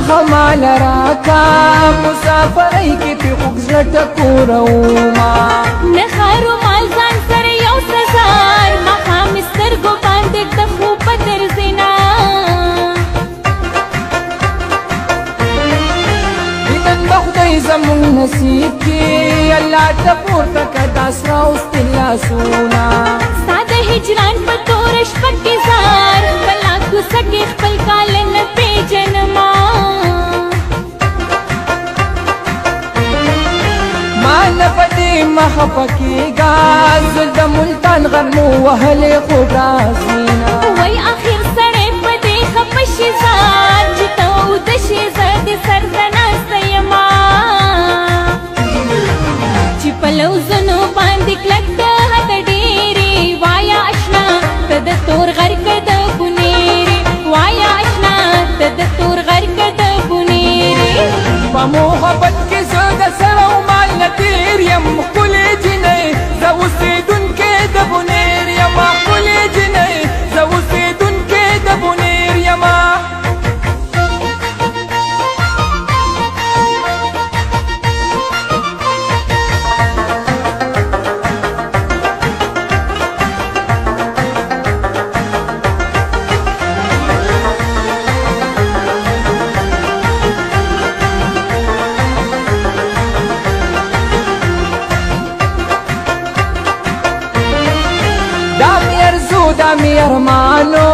خمال راکا مسافرۍ کې پې خوږ زړه ټکوروما نخارو مال ځان سره یو سزار ماښام مې سترګو باندې د خوب په درځېنا دیدن به خدای زمونږ نصیب کې الله ته پورته که دا سره اوستې لاسونه ستا د هجران په توره شپه کې زار خپله کوڅه کې خپل کال نه پېژنما ما نه په دې مخه پکېږه زه د ملتان غرمو وهلې خوب راځينه وای اخر سړی په دې خفه شي زار چې ته اوده شي زه د سر ته ناسته یما چې په لوزونو باندې کلک د حد ډېرې وایا اشنا ته د تور غرقه د بونېرې وایا اشنا ته د تور غرقه د بونېرې په محبت کې زه د سره و مال نه تېر یم ښکلې جینۍ زه اوسېدونکې د بونېر یمه ښکلې جینۍ زه اوسېدونکې د بونېر یمه دا مې ارمانو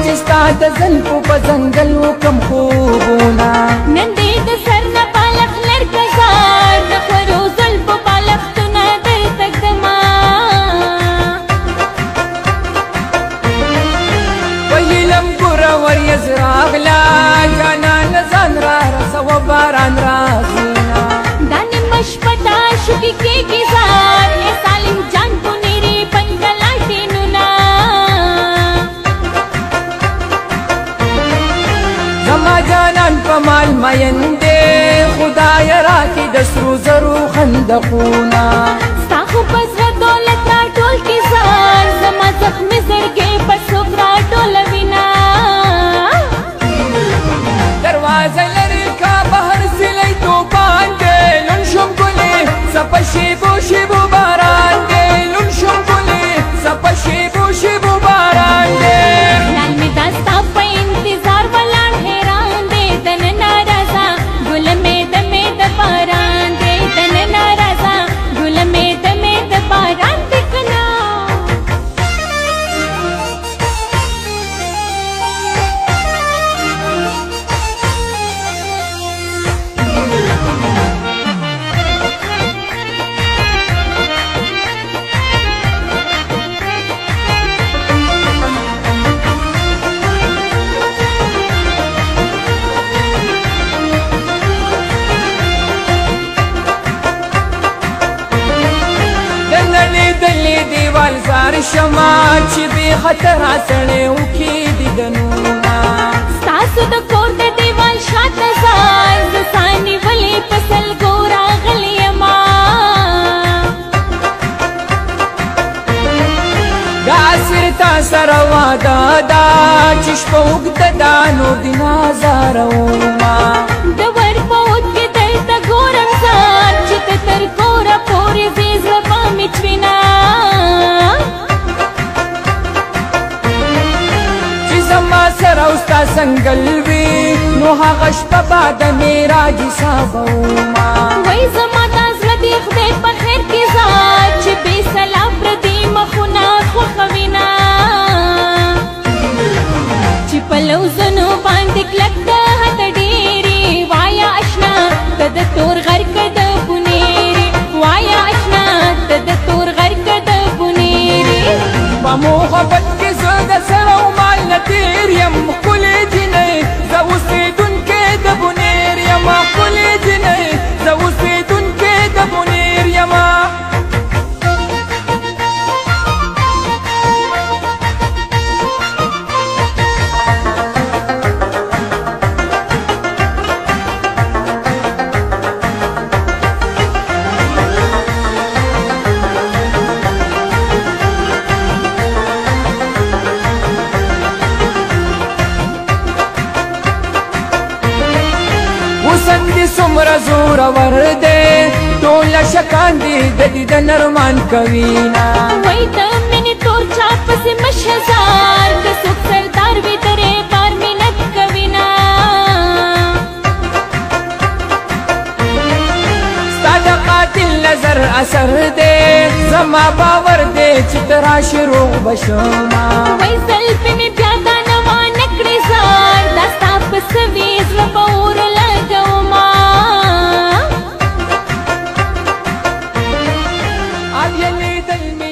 چې ستا د زلفو په ځنګل وکم خوبونه نن دې د سر نه بالښت لرکه زار د خورو زلفو بالښتونه درته ږدمه ویلم ګوره وریځ راغله جانانه ځان را رسوه باران راځينه دا نیمه شپه تا شګې کېږي زار ای صالح جان بونېرې بنګلا ټینونه زما جانان په مال مین دی خدای راکړي د سرو زرو خندقونه ستا خو په زړه دولت راټول کړي زار زما زخمي زړګی په څوک راټولوینه دروازه لرې کا بهر سیلی توپان دی لون شم ګلې څپه شیبو شیبو باران دی لون شم ګلې څپه شیبو شیبو باران دی خیال مې دا ستا په انتظار ولاړ حیران دی دننه راځه ګل مې د باران دی دننه راځه ګل مې د باران دی کنه دیوال زار شما چې بې خطره سړی وکړي دیدنونه ستاسو د کور د دیوال شاته زار زه سا نیولې په سلګو راغلې یما دا سر تا سره واده ده چې شپه اوږده ده نور دې نازارومه د ور په اوت کې درته ګورم زار چې ته تر کوره پورې ځې زړه به مې چوینه زما سره او ستا سنګل وي نو هغه شپه به د معراج حسابومه وای زما دا زړه دې خدای په خیر کې زار چې بې سلا پردي مخونه خوښوینه چې په لوزونو باندې کلک د حد ډېرې وایا اشنا ته د تور غرقه د بونېرې وایا اشنا ته د تور غرقه د بونېرې په محبت کې زه د سره و مال نه تېر یم ښکلې جینۍ زه اوسېدونکې د بونېر یمه ښکلې جینۍ زه اوسېدونکې د بونېر یمه دي سمرا زور ورده ټول شکان دي د دې د نرمان کوینا وای د مینې تور چاپ سے مشهزار د سوک سردار وی درې بار مینت کوینا ستا د قاتل نظر اثر دے زما باور دے چې ترا شروع بشوما وای زلفې مې بیا دا نوا نکړې زار دا ستا په سوي زړه به اور لګوما اب یې لیدل مې